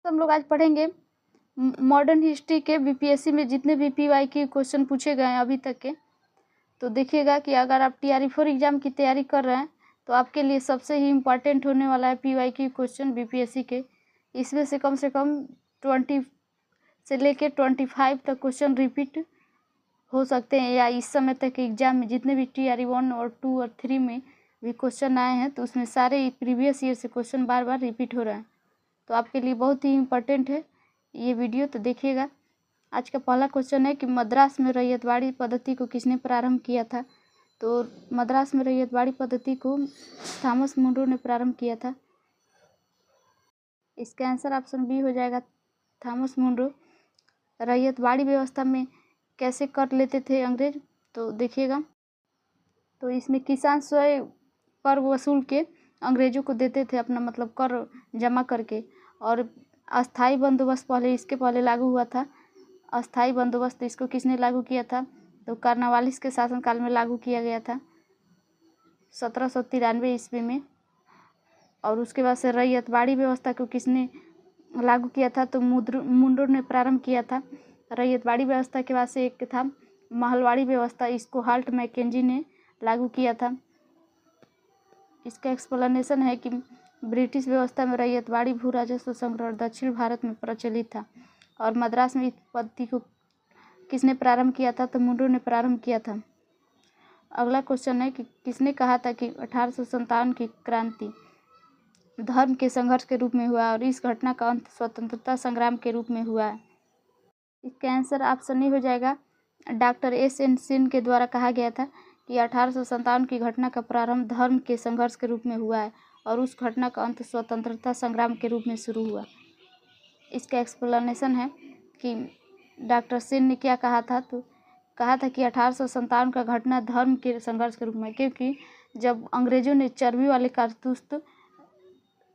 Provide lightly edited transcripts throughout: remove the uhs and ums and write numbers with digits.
हम लोग आज पढ़ेंगे मॉडर्न हिस्ट्री के बीपीएससी में जितने भी पीवाई के क्वेश्चन पूछे गए हैं अभी तक के। तो देखिएगा कि अगर आप TRE4 एग्ज़ाम की तैयारी कर रहे हैं तो आपके लिए सबसे ही इम्पॉर्टेंट होने वाला है पीवाई के क्वेश्चन बीपीएससी के। इसमें से कम 20 से लेकर 25 तक क्वेश्चन रिपीट हो सकते हैं, या इस समय तक के एग्ज़ाम में जितने भी TRE1 और 2 और 3 में भी क्वेश्चन आए हैं तो उसमें सारे प्रीवियस ईयर से क्वेश्चन बार बार रिपीट हो रहे हैं। तो आपके लिए बहुत ही इम्पोर्टेंट है ये वीडियो, तो देखिएगा। आज का पहला क्वेश्चन है कि मद्रास में रैयतवाड़ी पद्धति को किसने प्रारंभ किया था। तो मद्रास में रैयतवाड़ी पद्धति को थॉमस मुनरो ने प्रारंभ किया था। इसका आंसर ऑप्शन बी हो जाएगा, थॉमस मुनरो। रैयतवाड़ी व्यवस्था में कैसे कर लेते थे अंग्रेज, तो देखिएगा। तो इसमें किसान स्वयं कर वसूल के अंग्रेजों को देते थे, अपना मतलब कर जमा करके। और अस्थाई बंदोबस्त पहले, इसके पहले लागू हुआ था। अस्थाई बंदोबस्त इसको किसने लागू किया था, तो कार्नवालिस के शासनकाल में लागू किया गया था 1793 ईस्वी में। और उसके बाद से रैयतवाड़ी व्यवस्था को किसने लागू किया था, तो मुनरो ने प्रारंभ किया था। रैयतवाड़ी व्यवस्था के बाद से एक था महलवाड़ी व्यवस्था, इसको हाल्ट मैकेंजी ने लागू किया था। इसका एक्सप्लेनेशन है कि ब्रिटिश व्यवस्था में रैयतवाड़ी भू राजस्व संग्रह दक्षिण भारत में प्रचलित था, और मद्रास में इस पद्धति को किसने प्रारंभ किया था, तो मुनरो ने प्रारंभ किया था। अगला क्वेश्चन है कि किसने कहा था कि 1857 की क्रांति धर्म के संघर्ष के रूप में हुआ और इस घटना का अंत स्वतंत्रता संग्राम के रूप में हुआ है। इसका आंसर ऑप्शन ए हो जाएगा, डॉक्टर S.N. सेन के द्वारा कहा गया था कि 1857 की घटना का प्रारंभ धर्म के संघर्ष के रूप में हुआ है और उस घटना का अंत स्वतंत्रता संग्राम के रूप में शुरू हुआ। इसका एक्सप्लेनेशन है कि डॉक्टर सेन ने क्या कहा था, तो कहा था कि 1857 का घटना धर्म के संघर्ष के रूप में, क्योंकि जब अंग्रेजों ने चर्बी वाले कारतूस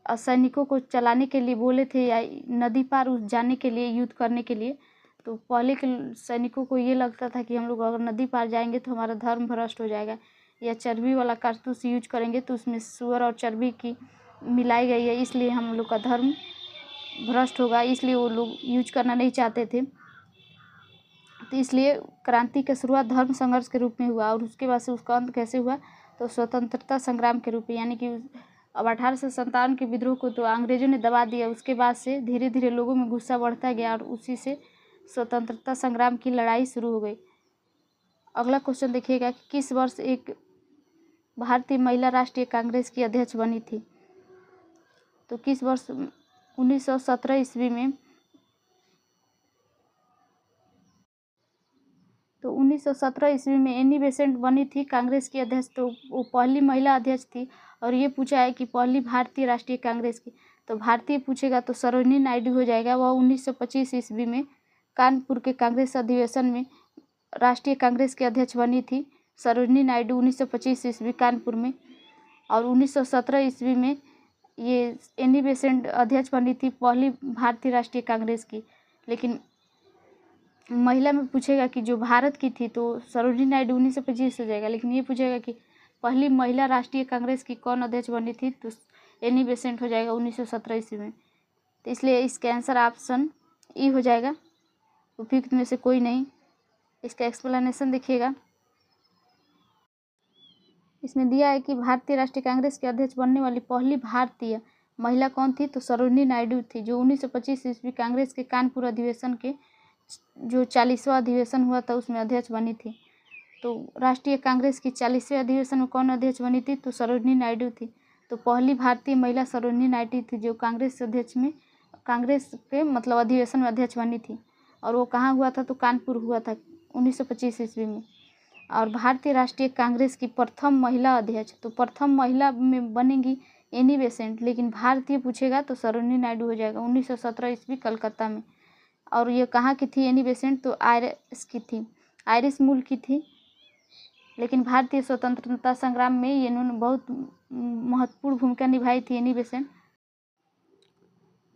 सैनिकों को चलाने के लिए बोले थे, या नदी पार जाने के लिए, युद्ध करने के लिए, तो पहले के सैनिकों को ये लगता था कि हम लोग अगर नदी पार जाएंगे तो हमारा धर्म भ्रष्ट हो जाएगा, या चर्बी वाला कारतूस यूज करेंगे तो उसमें सुअर और चर्बी की मिलाई गई है, इसलिए हम लोग का धर्म भ्रष्ट होगा, इसलिए वो लोग यूज करना नहीं चाहते थे। तो इसलिए क्रांति की शुरुआत धर्म संघर्ष के रूप में हुआ, और उसके बाद से उसका अंत कैसे हुआ, तो स्वतंत्रता संग्राम के रूप में। यानी कि अब 1857 के विद्रोह को तो अंग्रेजों ने दबा दिया, उसके बाद से धीरे धीरे लोगों में गुस्सा बढ़ता गया और उसी से स्वतंत्रता संग्राम की लड़ाई शुरू हो गई। अगला क्वेश्चन देखिएगा कि किस वर्ष एक भारतीय महिला राष्ट्रीय कांग्रेस की अध्यक्ष बनी थी। तो किस वर्ष 1917 ईस्वी में। तो 1917 ईस्वी में एनी बेसेंट बनी थी कांग्रेस की अध्यक्ष। तो वो पहली महिला अध्यक्ष थी। और ये पूछा है कि पहली भारतीय राष्ट्रीय कांग्रेस की, तो भारतीय पूछेगा तो सरोजिनी नायडू हो जाएगा। वह 1925 ईस्वी में कानपुर के कांग्रेस अधिवेशन में राष्ट्रीय कांग्रेस की अध्यक्ष बनी थी सरोजिनी नायडू 1925 ईस्वी कानपुर में। और 1917 ईस्वी में ये एनी बेसेंट अध्यक्ष बनी थी पहली भारतीय राष्ट्रीय कांग्रेस की। लेकिन महिला में पूछेगा कि जो भारत की थी तो सरोजिनी नायडू 1925 हो जाएगा। लेकिन ये पूछेगा कि पहली महिला राष्ट्रीय कांग्रेस की कौन अध्यक्ष बनी थी, तो एनी बेसेंट हो जाएगा 1917 ईस्वी में। तो इसलिए इसका आंसर ऑप्शन ई हो जाएगा, उपयुक्त में से कोई नहीं। इसका एक्सप्लेनेशन देखिएगा, इसमें दिया है कि भारतीय राष्ट्रीय कांग्रेस के अध्यक्ष बनने वाली पहली भारतीय महिला कौन थी, तो सरोजिनी नायडू थी, जो 1925 ईस्वी कांग्रेस के कानपुर अधिवेशन के जो 40वां अधिवेशन हुआ था उसमें अध्यक्ष बनी थी। तो राष्ट्रीय कांग्रेस की 40वें अधिवेशन में कौन अध्यक्ष बनी थी, तो सरोजिनी नायडू थी। तो पहली भारतीय महिला सरोजिनी नायडू थी जो कांग्रेस अध्यक्ष में, कांग्रेस के मतलब अधिवेशन में अध्यक्ष बनी थी। और वो कहाँ हुआ था, तो कानपुर हुआ था 1925 ईस्वी में। और भारतीय राष्ट्रीय कांग्रेस की प्रथम महिला अध्यक्ष, तो प्रथम महिला में बनेंगी एनी बेसेंट, लेकिन भारतीय पूछेगा तो सरोजिनी नायडू हो जाएगा 1917 ईस्वी कलकत्ता में। और ये कहाँ की थी एनी बेसेंट, तो आयरिश की थी, आयरिश मूल की थी। लेकिन भारतीय स्वतंत्रता संग्राम में ये इन्होंने बहुत महत्वपूर्ण भूमिका निभाई थी एनी बेसेंट।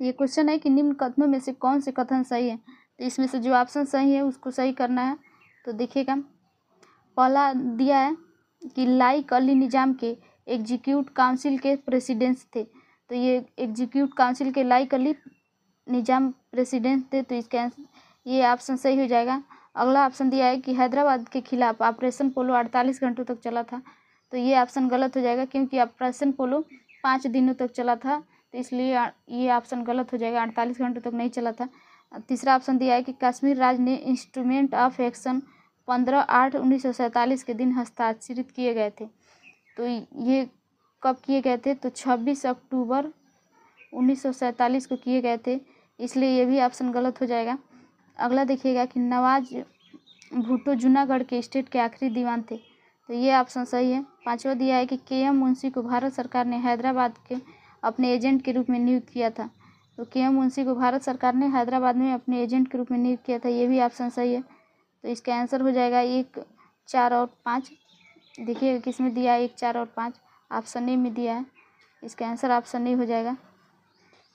ये क्वेश्चन है कि निम्न कथनों में से कौन से कथन सही है। तो इसमें से जो ऑप्शन सही है उसको सही करना है। तो देखिएगा, पहला दिया है कि लाइक अली निज़ाम के एग्जीक्यूट काउंसिल के प्रेसिडेंट थे। तो ये एग्जीक्यूट काउंसिल के लाइक अली निजाम प्रेसिडेंट थे, तो इसका ये ऑप्शन सही हो जाएगा। अगला ऑप्शन दिया है कि हैदराबाद के खिलाफ ऑपरेशन पोलो 48 घंटों तक चला था, तो ये ऑप्शन गलत हो जाएगा क्योंकि ऑपरेशन पोलो 5 दिनों तक चला था, तो इसलिए ये ऑप्शन गलत हो जाएगा, 48 घंटों तक नहीं चला था। तीसरा ऑप्शन दिया है कि कश्मीर राज्य ने इंस्ट्रूमेंट ऑफ एक्शन 15/8/1947 के दिन हस्ताक्षरित किए गए थे, तो ये कब किए गए थे, तो 26 अक्टूबर 1947 को किए गए थे, इसलिए ये भी ऑप्शन गलत हो जाएगा। अगला देखिएगा कि नवाज भुट्टो जूनागढ़ के स्टेट के आखिरी दीवान थे, तो ये ऑप्शन सही है। पांचवा दिया है कि के.एम. मुंशी को भारत सरकार ने हैदराबाद के अपने एजेंट के रूप में नियुक्त किया था, तो के.एम. मुंशी को भारत सरकार ने हैदराबाद में अपने एजेंट के रूप में नियुक्त किया था, ये भी ऑप्शन सही है। तो इसका आंसर हो जाएगा 1, 4 और 5। देखिएगा किस में दिया है 1, 4 और 5, ऑप्शन ए में दिया है, इसका आंसर ऑप्शन ए हो जाएगा।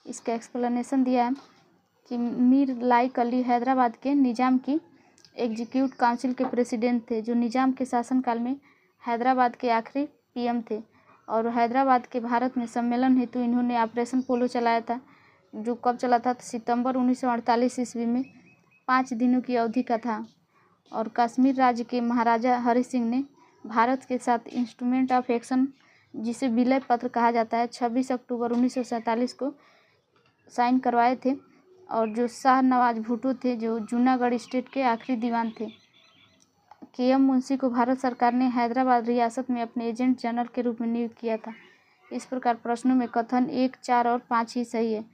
इसका एक्सप्लेनेशन दिया है कि मीर लाइक अली हैदराबाद के निजाम की एग्जीक्यूटिव काउंसिल के प्रेसिडेंट थे, जो निजाम के शासनकाल में हैदराबाद के आखिरी पीएम थे, और हैदराबाद के भारत में सम्मेलन हेतु इन्होंने ऑपरेशन पोलो चलाया था, जो कब चला था, तो सितंबर 1948 ईस्वी में 5 दिनों की अवधि का था। और कश्मीर राज्य के महाराजा हरि सिंह ने भारत के साथ इंस्ट्रूमेंट ऑफ एक्शन, जिसे विलय पत्र कहा जाता है, 26 अक्टूबर 1947 को साइन करवाए थे, और जो शाह नवाज भुट्टो थे, जो जूनागढ़ स्टेट के आखिरी दीवान थे। के.एम. मुंशी को भारत सरकार ने हैदराबाद रियासत में अपने एजेंट जनरल के रूप में नियुक्त किया था। इस प्रकार प्रश्नों में कथन 1, 4 और 5 ही सही है।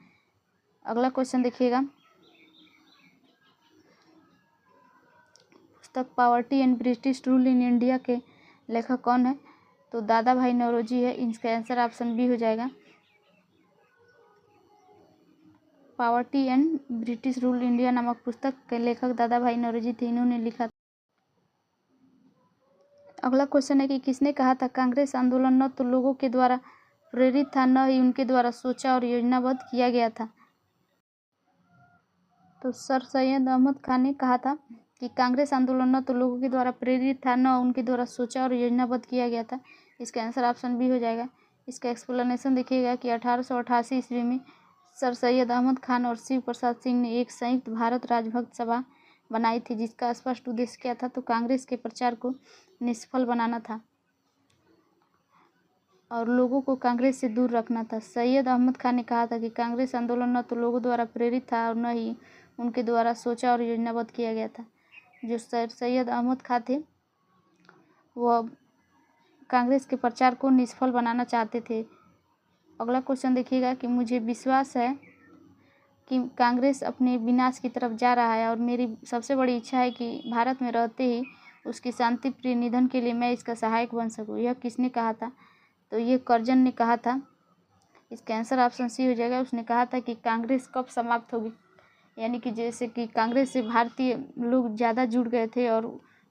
अगला क्वेश्चन देखिएगा, पुस्तक poverty and British rule in India के लेखक कौन है, तो दादा भाई नौरोजी है, इसका आंसर ऑप्शन बी हो जाएगा। Poverty and British rule India नामक पुस्तक के लेखक दादा भाई नौरोजी थे, इन्होंने लिखा। अगला क्वेश्चन है कि किसने कहा था कांग्रेस आंदोलन न तो लोगों के द्वारा प्रेरित था, न ही उनके द्वारा सोचा और योजनाबद्ध किया गया था, तो सर सैयद अहमद खान ने कहा था कि कांग्रेस आंदोलन न तो लोगों के द्वारा प्रेरित था, न उनके द्वारा सोचा और योजनाबद्ध किया गया था, इसका आंसर ऑप्शन बी हो जाएगा। इसका एक्सप्लेनेशन देखिएगा कि 1888 ईस्वी में सर सैयद अहमद खान और शिव प्रसाद सिंह ने एक संयुक्त भारत राजभक्त सभा बनाई थी, जिसका स्पष्ट उद्देश्य क्या था, तो कांग्रेस के प्रचार को निष्फल बनाना था और लोगों को कांग्रेस से दूर रखना था। सैयद अहमद खान ने कहा था कि कांग्रेस आंदोलन न तो लोगों द्वारा प्रेरित था और न ही उनके द्वारा सोचा और योजनाबद्ध किया गया था। जो सर सैयद अहमद खान थे, वह कांग्रेस के प्रचार को निष्फल बनाना चाहते थे। अगला क्वेश्चन देखिएगा कि मुझे विश्वास है कि कांग्रेस अपने विनाश की तरफ जा रहा है और मेरी सबसे बड़ी इच्छा है कि भारत में रहते ही उसकी शांति प्रिय निधन के लिए मैं इसका सहायक बन सकूं। यह किसने कहा था, तो ये कर्जन ने कहा था, इसका आंसर ऑप्शन सी हो जाएगा। उसने कहा था कि कांग्रेस कब समाप्त होगी, यानी कि जैसे कि कांग्रेस से भारतीय लोग ज़्यादा जुड़ गए थे और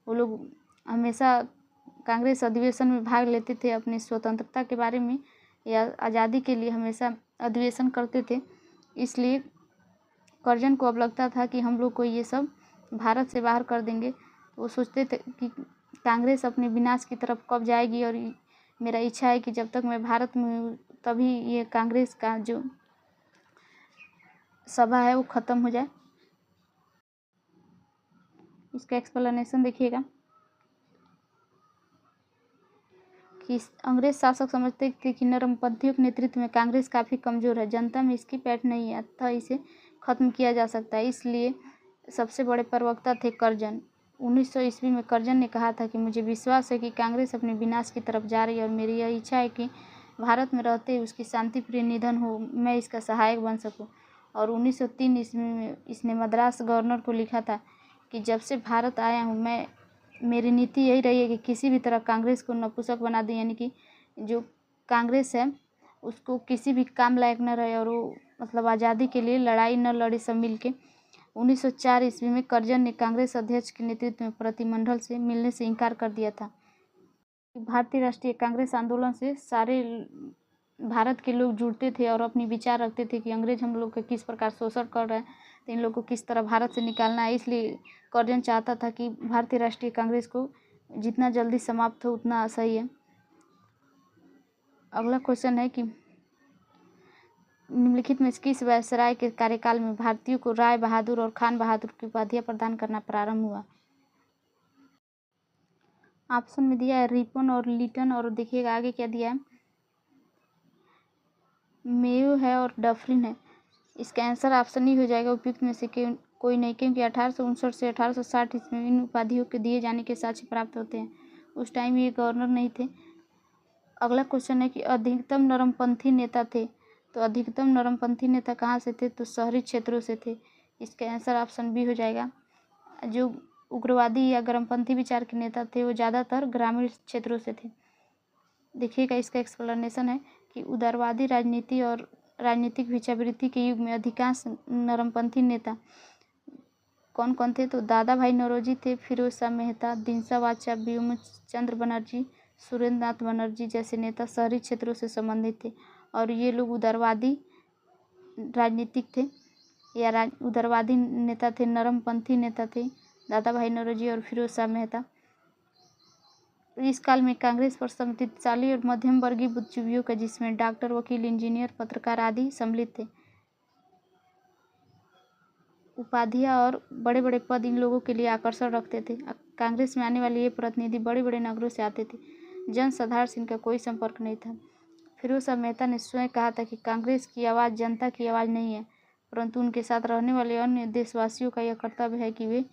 वो लोग हमेशा कांग्रेस अधिवेशन में भाग लेते थे, अपनी स्वतंत्रता के बारे में या आज़ादी के लिए हमेशा अधिवेशन करते थे, इसलिए कर्जन को अब लगता था कि हम लोग को ये सब भारत से बाहर कर देंगे। वो सोचते थे कि कांग्रेस अपने विनाश की तरफ कब जाएगी, और मेरा इच्छा है कि जब तक मैं भारत में हूँ तभी ये कांग्रेस का जो सभा है वो ख़त्म हो जाए। इसका एक्सप्लेनेशन देखिएगा कि अंग्रेज शासक समझते थे कि नरमपंथियों के नेतृत्व में कांग्रेस काफ़ी कमज़ोर है, जनता में इसकी पैठ नहीं है, अतः इसे ख़त्म किया जा सकता है, इसलिए सबसे बड़े प्रवक्ता थे कर्जन। 1900 ईस्वी में कर्जन ने कहा था कि मुझे विश्वास है कि कांग्रेस अपने विनाश की तरफ जा रही है और मेरी यह इच्छा है कि भारत में रहते ही उसकी शांतिप्रिय निधन हो, मैं इसका सहायक बन सकूं। और 1903 ईस्वी में इसने मद्रास गवर्नर को लिखा था कि जब से भारत आया हूँ मैं मेरी नीति यही रही है कि किसी भी तरह कांग्रेस को नपुंसक बना दें, यानी कि जो कांग्रेस है उसको किसी भी काम लायक न रहे और वो मतलब आज़ादी के लिए लड़ाई न लड़े सब मिल के। 1904 ईस्वी में कर्जन ने कांग्रेस अध्यक्ष के नेतृत्व में प्रतिमंडल से मिलने से इनकार कर दिया था। भारतीय राष्ट्रीय कांग्रेस आंदोलन से सारे भारत के लोग जुड़ते थे और अपनी विचार रखते थे कि अंग्रेज हम लोग का किस प्रकार शोषण कर रहे हैं, तो इन लोग को किस तरह भारत से निकालना है, इसलिए कर्जन चाहता था कि भारतीय राष्ट्रीय कांग्रेस को जितना जल्दी समाप्त हो उतना सही है। अगला क्वेश्चन है कि निम्नलिखित में किस वायसराय के कार्यकाल में भारतीयों को राय बहादुर और खान बहादुर की उपाधियां प्रदान करना प्रारंभ हुआ? ऑप्शन में दिया है रिपन और लिटन, और देखिएगा आगे क्या दिया है, मेयो है और डफरिन है। इसका आंसर ऑप्शन ही हो जाएगा उपयुक्त में से कोई नहीं, क्योंकि 1859 से 1860 ईस्वी में इन उपाधियों के दिए जाने के साक्ष्य प्राप्त होते हैं। उस टाइम ये गवर्नर नहीं थे। अगला क्वेश्चन है कि अधिकतम नरमपंथी नेता थे, तो अधिकतम नरमपंथी नेता कहाँ से थे? तो शहरी क्षेत्रों से थे। इसका आंसर ऑप्शन बी हो जाएगा। जो उग्रवादी या गर्मपंथी विचार के नेता थे वो ज़्यादातर ग्रामीण क्षेत्रों से थे। देखिएगा इसका एक्सप्लेनेशन है कि उदारवादी राजनीति और राजनीतिक भिक्षावृत्ति के युग में अधिकांश नरमपंथी नेता कौन कौन थे? तो दादा भाई नौरोजी थे, फिरोज शाह मेहता, दिनसा वाचा, व्योम चंद्र बनर्जी, सुरेंद्र नाथ बनर्जी जैसे नेता शहरी क्षेत्रों से संबंधित थे, और ये लोग उदारवादी राजनीतिक थे या उदारवादी नेता थे, नरमपंथी नेता थे दादा भाई नौरोजी और फिरोज शाह मेहता। इस काल में कांग्रेस पर समृद्धशाली और मध्यम वर्गीय बुद्धिजीवियों का, जिसमें डॉक्टर, वकील, इंजीनियर, पत्रकार आदि सम्मिलित थे। उपाधियां और बड़े बड़े पद इन लोगों के लिए आकर्षण रखते थे। कांग्रेस में आने वाले ये प्रतिनिधि बड़े बड़े नगरों से आते थे। जनसाधारण से इनका कोई संपर्क नहीं था। फिरोज शाह मेहता ने स्वयं कहा था कि कांग्रेस की आवाज़ जनता की आवाज़ नहीं है, परंतु उनके साथ रहने वाले अन्य देशवासियों का यह कर्तव्य है कि वे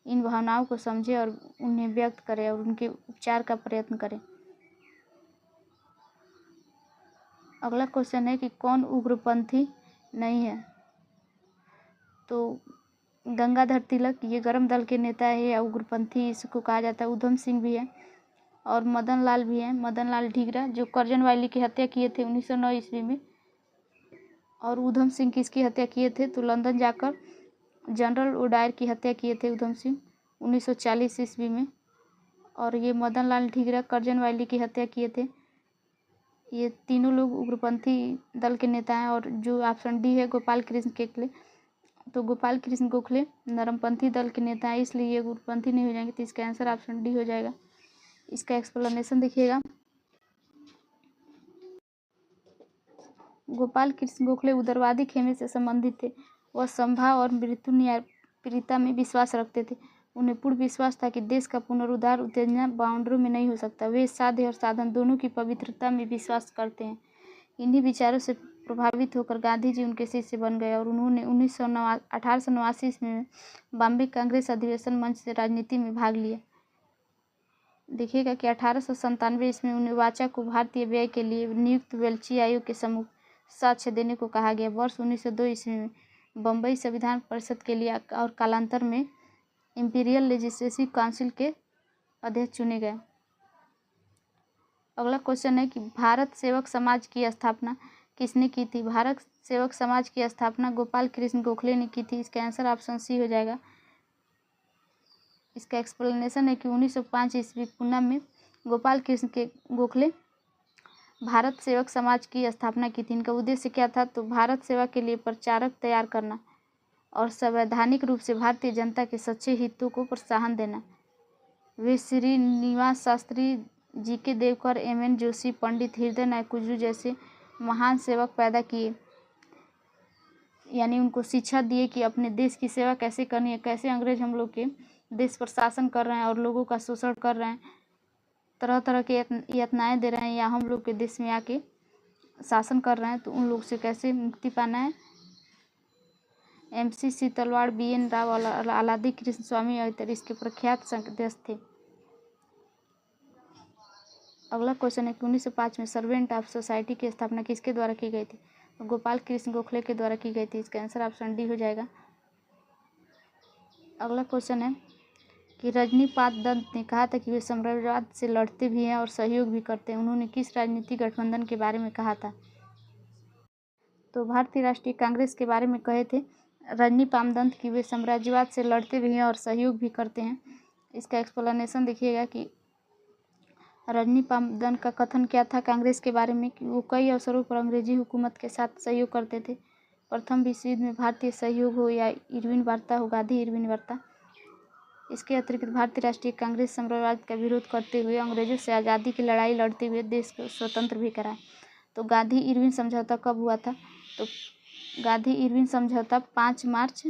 इन भावनाओं को समझें और उन्हें व्यक्त करें और उनके उपचार का प्रयत्न करें। अगला क्वेश्चन है कि कौन उग्रपंथी नहीं है? तो गंगाधर तिलक, ये गर्म दल के नेता है या उग्रपंथी इसको कहा जाता है। उधम सिंह भी है और मदन लाल भी है, मदन लाल ढींगरा, जो करजन वाली की हत्या किए थे 1909 ईस्वी में। और उधम सिंह किसकी हत्या किए थे? तो लंदन जाकर जनरल ओडायर की हत्या किए थे उधम सिंह 1940 ईस्वी में। और ये मदन लाल ढींगरा करजन वाली की हत्या किए थे। ये तीनों लोग उग्रपंथी दल के नेता हैं। और जो ऑप्शन डी है गोपाल कृष्ण गोखले, तो गोपाल कृष्ण गोखले नरमपंथी दल के नेता हैं, इसलिए ये उग्रपंथी नहीं हो जाएंगे। तो इसका आंसर ऑप्शन डी हो जाएगा। इसका एक्सप्लेनेशन देखिएगा। गोपाल कृष्ण गोखले उदारवादी खेमे से संबंधित थे। वह समभाव और मृत्यु न्यायप्रियता में विश्वास रखते थे। उन्हें पूर्ण विश्वास था कि देश का पुनरुद्धार उत्तेजना बाउंड्री में नहीं हो सकता। वे साध्य और साधन दोनों की पवित्रता में विश्वास करते हैं। इन्हीं विचारों से प्रभावित होकर गांधी जी उनके शिष्य बन गए और उन्होंने 1889 ईस्वी में बॉम्बे कांग्रेस अधिवेशन मंच से राजनीति में भाग लिया। देखिएगा कि 1897 ईस्वी में उन्हें वाचा को भारतीय व्यय के लिए नियुक्त वेल्ची आयोग के सम्मुख साक्ष्य देने को कहा गया। वर्ष 1902 ईस्वी में बम्बई संविधान परिषद के लिए और कालांतर में इंपीरियल लेजिस्लेटिव काउंसिल के अध्यक्ष चुने गए। अगला क्वेश्चन है कि भारत सेवक समाज की स्थापना किसने की थी? भारत सेवक समाज की स्थापना गोपाल कृष्ण गोखले ने की थी। इसका आंसर ऑप्शन सी हो जाएगा। इसका एक्सप्लेनेशन है कि 1905 ईस्वी पूना में गोपाल कृष्ण के गोखले भारत सेवक समाज की स्थापना की थी। इनका उद्देश्य क्या था? तो भारत सेवा के लिए प्रचारक तैयार करना और संवैधानिक रूप से भारतीय जनता के सच्चे हितों को प्रोत्साहन देना। वे श्रीनिवास शास्त्री, जी.के. देवकर, एम.एन. जोशी, पंडित हृदय नारायण कुजरू जैसे महान सेवक पैदा किए। यानी उनको शिक्षा दिए कि अपने देश की सेवा कैसे करनी है, कैसे अंग्रेज हम लोग के देश पर शासन कर रहे हैं और लोगों का शोषण कर रहे हैं, तरह तरह के यातनाएं दे रहे हैं, या हम लोग के देश में आके शासन कर रहे हैं, तो उन लोग से कैसे मुक्ति पाना है। MC सीतलवाड़, BN राव, अलादी कृष्ण स्वामी और इसके प्रख्यात सदस्य थे। अगला क्वेश्चन है कि 1905 में सर्वेंट ऑफ सोसाइटी की स्थापना किसके द्वारा की गई थी? तो गोपाल कृष्ण गोखले के द्वारा की गई थी। इसका आंसर ऑप्शन डी हो जाएगा। अगला क्वेश्चन है कि रजनीपाद दत्त ने कहा था कि वे साम्राज्यवाद से लड़ते भी हैं और सहयोग भी करते हैं। उन्होंने किस राजनीतिक गठबंधन के बारे में कहा था? तो भारतीय राष्ट्रीय कांग्रेस के बारे में कहे थे रजनीपाद दत्त कि वे साम्राज्यवाद से लड़ते भी हैं और सहयोग भी करते हैं। इसका एक्सप्लेनेशन देखिएगा कि रजनीपाद दत्त का कथन क्या था कांग्रेस के बारे में कि वो कई अवसरों पर अंग्रेजी हुकूमत के साथ सहयोग करते थे। प्रथम विश्व युद्ध में भारतीय सहयोग हो या इरविन वार्ता हो, गांधी इरविन वार्ता। इसके अतिरिक्त भारतीय राष्ट्रीय कांग्रेस साम्राज्यवाद का विरोध करते हुए अंग्रेजों से आज़ादी की लड़ाई लड़ते हुए देश को स्वतंत्र भी कराया। तो गांधी इरविन समझौता कब हुआ था? तो गांधी इरविन समझौता 5 मार्च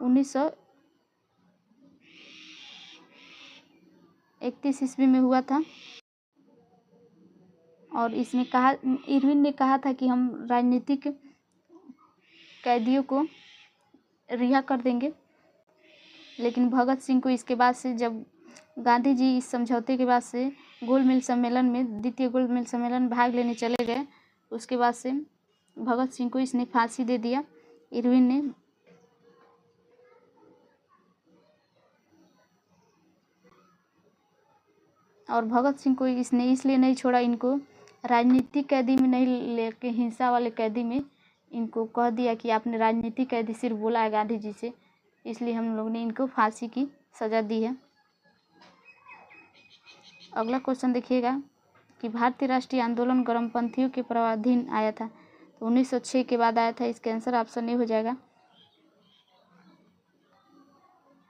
1931 ईस्वी में हुआ था। और इसमें इरविन ने कहा था कि हम राजनीतिक कैदियों को रिहा कर देंगे। लेकिन भगत सिंह को इसके बाद से, जब गांधी जी इस समझौते के बाद से द्वितीय गोल मिल सम्मेलन में भाग लेने चले गए, उसके बाद से भगत सिंह को इसने फांसी दे दिया, इरविन ने। और भगत सिंह को इसने इसलिए नहीं छोड़ा, इनको राजनीतिक कैदी में नहीं लेके हिंसा वाले कैदी में इनको कह दिया कि आपने राजनीतिक कैदी सिर्फ बोला है गांधी जी से, इसलिए हम लोग ने इनको फांसी की सज़ा दी है। अगला क्वेश्चन देखिएगा कि भारतीय राष्ट्रीय आंदोलन गर्मपंथियों के प्रभावाधीन आया था, तो 1906 के बाद आया था। इसका आंसर ऑप्शन ए हो जाएगा।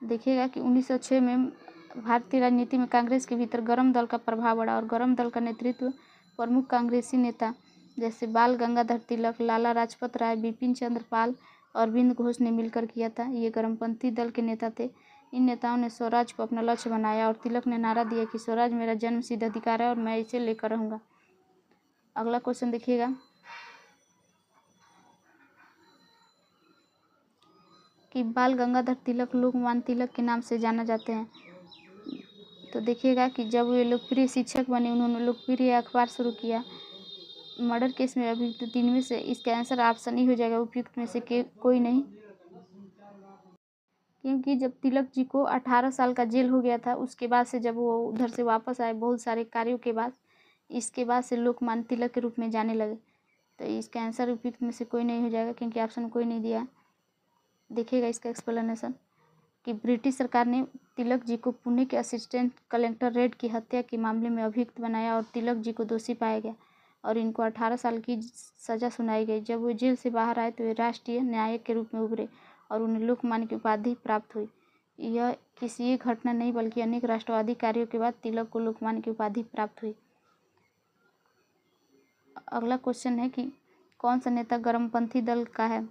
देखिएगा कि 1906 में भारतीय राजनीति में कांग्रेस के भीतर गरम दल का प्रभाव बढ़ा और गरम दल का नेतृत्व प्रमुख कांग्रेसी नेता जैसे बाल गंगाधर तिलक, लाला लाजपत राय, बिपिन चंद्र पाल, अरविंद घोष ने मिलकर किया था। ये गर्मपंथी दल के नेता थे। इन नेताओं ने स्वराज को अपना लक्ष्य बनाया और तिलक ने नारा दिया कि स्वराज मेरा जन्मसिद्ध अधिकार है और मैं इसे लेकर रहूँगा। अगला क्वेश्चन देखिएगा कि बाल गंगाधर तिलक लोकमान्य तिलक के नाम से जाना जाते हैं। तो देखिएगा कि जब वे लोकप्रिय शिक्षक बने, उन्होंने लोकप्रिय अखबार शुरू किया। मर्डर केस में अभियुक्त 3 में से इसका आंसर ऑप्शन ही हो जाएगा, उपयुक्त में से कोई नहीं। क्योंकि जब तिलक जी को 18 साल का जेल हो गया था, उसके बाद से जब वो उधर से वापस आए बहुत सारे कार्यों के बाद, इसके बाद से लोकमान्य तिलक के रूप में जाने लगे। तो इसका आंसर उपयुक्त में से कोई नहीं हो जाएगा, क्योंकि ऑप्शन कोई नहीं दिया। देखिएगा इसका एक्सप्लेनेशन कि ब्रिटिश सरकार ने तिलक जी को पुणे के असिस्टेंट कलेक्टर रेड की हत्या के मामले में अभियुक्त बनाया और तिलक जी को दोषी पाया गया और इनको 18 साल की सज़ा सुनाई गई। जब वो जेल से बाहर आए तो वे राष्ट्रीय न्यायिक के रूप में उभरे और उन्हें लोकमान्य की उपाधि प्राप्त हुई। यह किसी एक घटना नहीं बल्कि अनेक राष्ट्रवादी कार्यों के बाद तिलक को लोकमान्य की उपाधि प्राप्त हुई। अगला क्वेश्चन है कि कौन सा नेता गर्मपंथी दल का है,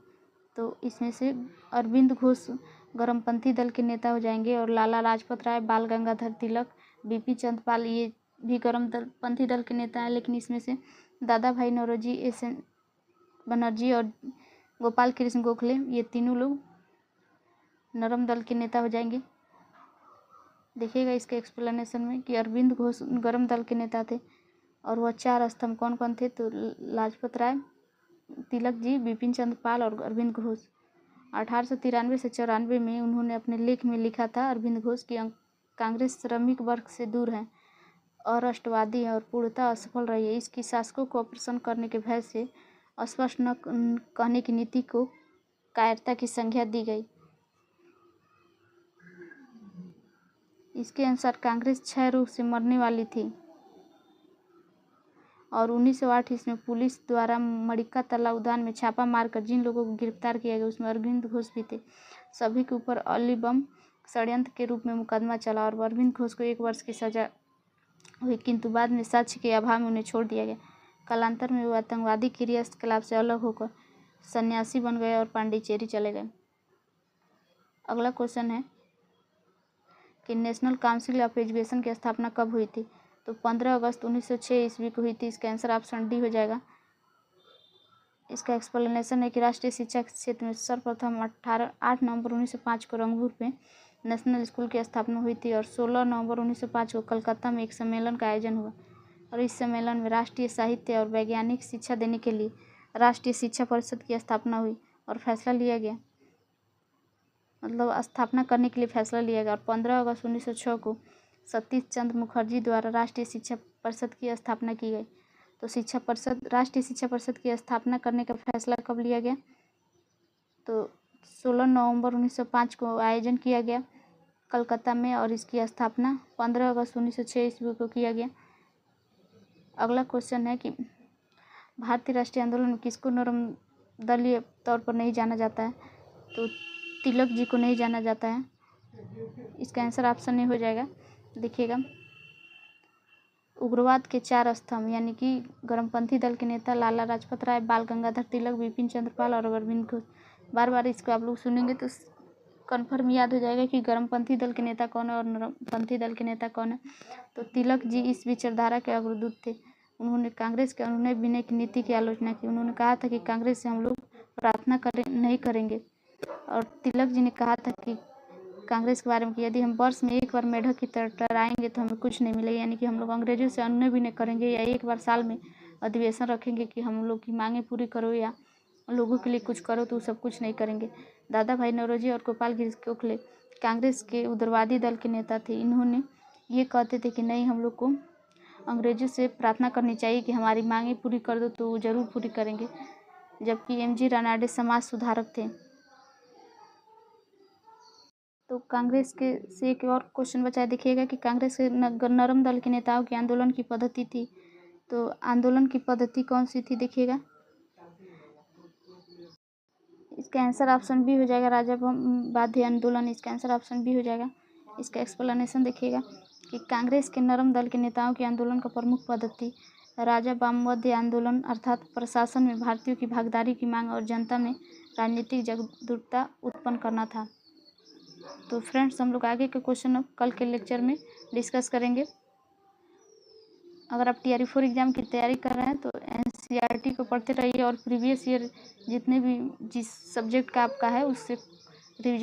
तो इसमें से अरविंद घोष गर्मपंथी दल के नेता हो जाएंगे और लाला लाजपत राय, बाल गंगाधर तिलक, बिपिन चंद्र पाल ये भी गर्मपंथी दल के नेता हैं। लेकिन इसमें से दादा भाई नौरोजी, एस.एन. बनर्जी और गोपाल कृष्ण गोखले ये तीनों लोग नरम दल के नेता हो जाएंगे। देखिएगा इसके एक्सप्लेनेशन में कि अरविंद घोष गरम दल के नेता थे और वह 4 स्तंभ कौन कौन थे, तो लाजपत राय, तिलक जी, बिपिन चंद्र पाल और अरविंद घोष। 1893 से 94 में उन्होंने अपने लेख में लिखा था अरविंद घोष की कांग्रेस श्रमिक वर्ग से दूर है, अराष्ट्रवादी है और पूर्णतः असफल रही है। इसकी शासकों को अप्रसन्न करने के भय से स्पष्ट न कहने की नीति को कायरता की संज्ञा दी गई। इसके अनुसार कांग्रेस क्षय रोग से मरने वाली थी और 1908 इसमें पुलिस द्वारा मडिक्का तालाब उद्यान में छापा मारकर जिन लोगों को गिरफ्तार किया गया उसमें अरविंद घोष भी थे। सभी के ऊपर अली बम षड्यंत्र के रूप में मुकदमा चला और अरविंद घोष को 1 वर्ष की सजा हुई, किंतु बाद में साक्ष्य के अभाव में उन्हें छोड़ दिया गया। कालांतर में वो आतंकवादी क्रियाकलाप से अलग होकर सन्यासी बन गए और पांडिचेरी चले गए। अगला क्वेश्चन है कि नेशनल काउंसिल ऑफ एजुकेशन की स्थापना कब हुई थी, तो 15 अगस्त 1906 ईस्वी को हुई थी। इसका आंसर ऑप्शन डी हो जाएगा। इसका एक्सप्लेनेशन है कि राष्ट्रीय शिक्षा के क्षेत्र में सर्वप्रथम 8 नवंबर 1905 को रंगूर में नेशनल स्कूल की स्थापना हुई थी और 16 नवंबर 1905 को कलकत्ता में एक सम्मेलन का आयोजन हुआ और इस सम्मेलन में राष्ट्रीय साहित्य और वैज्ञानिक शिक्षा देने के लिए राष्ट्रीय शिक्षा परिषद की स्थापना हुई और फैसला लिया गया, मतलब स्थापना करने के लिए फैसला लिया गया। और 15 अगस्त 1906 को सतीश चंद्र मुखर्जी द्वारा राष्ट्रीय शिक्षा परिषद की स्थापना की गई। तो राष्ट्रीय शिक्षा परिषद की स्थापना करने का फैसला कब लिया गया, तो 16 नवंबर 1905 को आयोजन किया गया कलकत्ता में और इसकी स्थापना 15 अगस्त 1906 ईस्वी को किया गया। अगला क्वेश्चन है कि भारतीय राष्ट्रीय आंदोलन में किसको नरम दलीय तौर पर नहीं जाना जाता है, तो तिलक जी को नहीं जाना जाता है। इसका आंसर ऑप्शन नहीं हो जाएगा। देखिएगा उग्रवाद के 4 स्तंभ यानी कि गर्मपंथी दल के नेता लाला लाजपत राय, बाल गंगाधर तिलक, बिपिन चंद्रपाल और अरविंद घोष। बार बार इसको आप लोग सुनेंगे तो कन्फर्म याद हो जाएगा कि गर्मपंथी दल के नेता कौन है और नरमपंथी दल के नेता कौन है। तो तिलक जी इस विचारधारा के अग्रदूत थे। उन्होंने कांग्रेस के अनुनय विनय की नीति की आलोचना की। उन्होंने कहा था कि कांग्रेस से हम लोग प्रार्थना नहीं करेंगे। और तिलक जी ने कहा था कि कांग्रेस के बारे में कि यदि हम वर्ष में एक बार मेढक की तरह आएंगे तो हमें कुछ नहीं मिलेगा, यानी कि हम लोग अंग्रेजों से अनुनय विनय करेंगे या एक बार साल में अधिवेशन रखेंगे कि हम लोग की मांगें पूरी करो या लोगों के लिए कुछ करो, तो सब कुछ नहीं करेंगे। दादा भाई नौरोजी और गोपाल गिरीश गोखले कांग्रेस के उग्रवादी दल के नेता थे। इन्होंने ये कहते थे कि नहीं, हम लोग को अंग्रेजों से प्रार्थना करनी चाहिए कि हमारी मांगें पूरी कर दो, तो वो ज़रूर पूरी करेंगे। जबकि एम.जी. रानाडे समाज सुधारक थे। तो कांग्रेस के से एक और क्वेश्चन बचा देखिएगा कि कांग्रेस के नरम दल के नेताओं की आंदोलन की पद्धति थी। तो आंदोलन की पद्धति कौन सी थी देखिएगा। इसका आंसर ऑप्शन बी हो जाएगा, राजा बाध्य आंदोलन। इसका आंसर ऑप्शन बी हो जाएगा। इसका एक्सप्लेनेशन देखिएगा कि कांग्रेस के नरम दल के नेताओं के आंदोलन का प्रमुख पद्धति राजा वामवाद्य आंदोलन अर्थात प्रशासन में भारतीयों की भागीदारी की मांग और जनता में राजनीतिक जागरूकता उत्पन्न करना था। तो फ्रेंड्स, हम लोग आगे के क्वेश्चन अब कल के लेक्चर में डिस्कस करेंगे। अगर आप TRE 4 एग्ज़ाम की तैयारी कर रहे हैं तो NCERT को पढ़ते रहिए और प्रीवियस ईयर जितने भी जिस सब्जेक्ट का आपका है उससे रिविजन